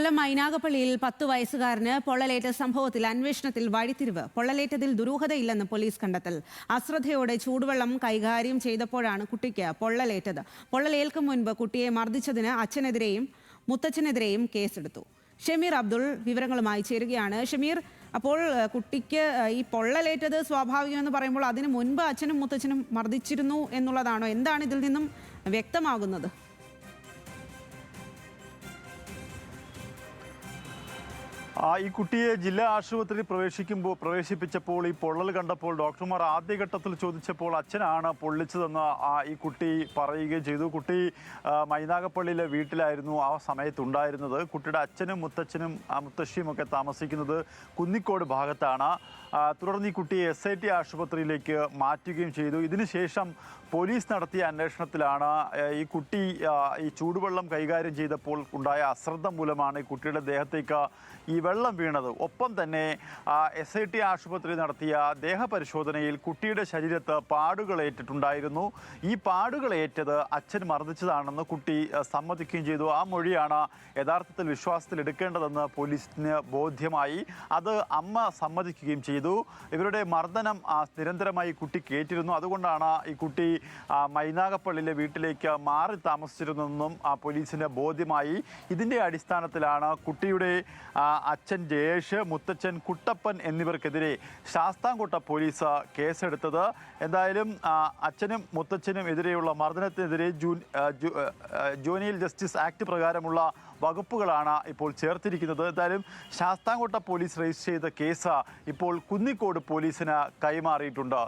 കൊല്ലം മൈനാഗപ്പള്ളിയിൽ 10 വയസ്സുകാരന് പൊള്ളലേറ്റ സംഭവത്തിൽ അന്വേഷണത്തിൽ വഴിത്തിരിവ്. പൊള്ളലേറ്റതിൽ ദുരൂഹതയില്ലെന്ന് പോലീസ് കണ്ടെത്തൽ. അശ്രദ്ധയോടെ ചൂടുവെള്ളം കൈകാര്യം ചെയ്തപ്പോഴാണ് കുട്ടിക്ക് പൊള്ളലേറ്റത്. പൊള്ളലേൽക്കും മുൻപ് കുട്ടിയെ മർദ്ദിച്ചതിന് അച്ഛനെതിരെയും മുത്തച്ഛനെതിരെയും കേസെടുത്തു. ഷമീർ അബ്ദുൾ വിവരങ്ങളുമായി ചേരുകയാണ്. ഷമീർ, അപ്പോൾ കുട്ടിക്ക് ഈ പൊള്ളലേറ്റത് സ്വാഭാവികമെന്ന് പറയുമ്പോൾ അതിനു മുൻപ് അച്ഛനും മുത്തച്ഛനും മർദ്ദിച്ചിരുന്നു എന്നുള്ളതാണോ? എന്താണ് ഇതിൽ നിന്നും വ്യക്തമാകുന്നത്? ഈ കുട്ടിയെ ജില്ലാ ആശുപത്രിയിൽ പ്രവേശിപ്പിച്ചപ്പോൾ ഈ പൊള്ളൽ കണ്ടപ്പോൾ ഡോക്ടർമാർ ആദ്യഘട്ടത്തിൽ ചോദിച്ചപ്പോൾ അച്ഛനാണ് പൊള്ളിച്ചതെന്ന് ഈ കുട്ടി പറയുകയും ചെയ്തു. കുട്ടി മൈനാഗപ്പള്ളിയിലെ വീട്ടിലായിരുന്നു ആ സമയത്തുണ്ടായിരുന്നത്. കുട്ടിയുടെ അച്ഛനും മുത്തച്ഛനും മുത്തശ്ശിയും ഒക്കെ താമസിക്കുന്നത് കുന്നിക്കോട് ഭാഗത്താണ്. തുടർന്ന് ഈ കുട്ടിയെ SIT ആശുപത്രിയിലേക്ക് മാറ്റുകയും ചെയ്തു. ഇതിനുശേഷം പോലീസ് നടത്തിയ അന്വേഷണത്തിലാണ് ഈ കുട്ടി ഈ ചൂടുവെള്ളം കൈകാര്യം ചെയ്തപ്പോൾ ഉണ്ടായ അശ്രദ്ധ മൂലമാണ് ഈ കുട്ടിയുടെ ദേഹത്തേക്ക് ഈ വെള്ളം വീണത്. ഒപ്പം തന്നെ SIT ആശുപത്രി നടത്തിയ ദേഹപരിശോധനയിൽ കുട്ടിയുടെ ശരീരത്ത് പാടുകളേറ്റിട്ടുണ്ടായിരുന്നു. ഈ പാടുകളേറ്റത് അച്ഛൻ മർദ്ദിച്ചതാണെന്ന് കുട്ടി സമ്മതിക്കുകയും ചെയ്തു. ആ മൊഴിയാണ് യഥാർത്ഥത്തിൽ വിശ്വാസത്തിൽ എടുക്കേണ്ടതെന്ന് പോലീസിന് ബോധ്യമായി. അത് അമ്മ സമ്മതിക്കുകയും ചെയ്തു. ഇവരുടെ മർദ്ദനം നിരന്തരമായി കുട്ടിക്ക് ഏറ്റിരുന്നു. അതുകൊണ്ടാണ് ഈ കുട്ടി മൈനാഗപ്പള്ളിയിലെ വീട്ടിലേക്ക് മാറി താമസിച്ചിരുന്നതെന്നും പോലീസിന് ബോധ്യമായി. ഇതിൻ്റെ അടിസ്ഥാനത്തിലാണ് കുട്ടിയുടെ അച്ഛൻ ജയേഷ്, മുത്തച്ഛൻ കുട്ടപ്പൻ എന്നിവർക്കെതിരെ ശാസ്താംകോട്ട പോലീസ് കേസെടുത്തത്. എന്തായാലും അച്ഛനും മുത്തച്ഛനും എതിരെയുള്ള മർദ്ദനത്തിനെതിരെ ജൂനിയൽ ജസ്റ്റിസ് ആക്ട് പ്രകാരമുള്ള വകുപ്പുകളാണ് ഇപ്പോൾ ചേർത്തിരിക്കുന്നത്. എന്തായാലും ശാസ്താംകോട്ട പോലീസ് രജിസ്റ്റർ ചെയ്ത കേസ് ഇപ്പോൾ കുന്നിക്കോട് പോലീസിന് കൈമാറിയിട്ടുണ്ട്.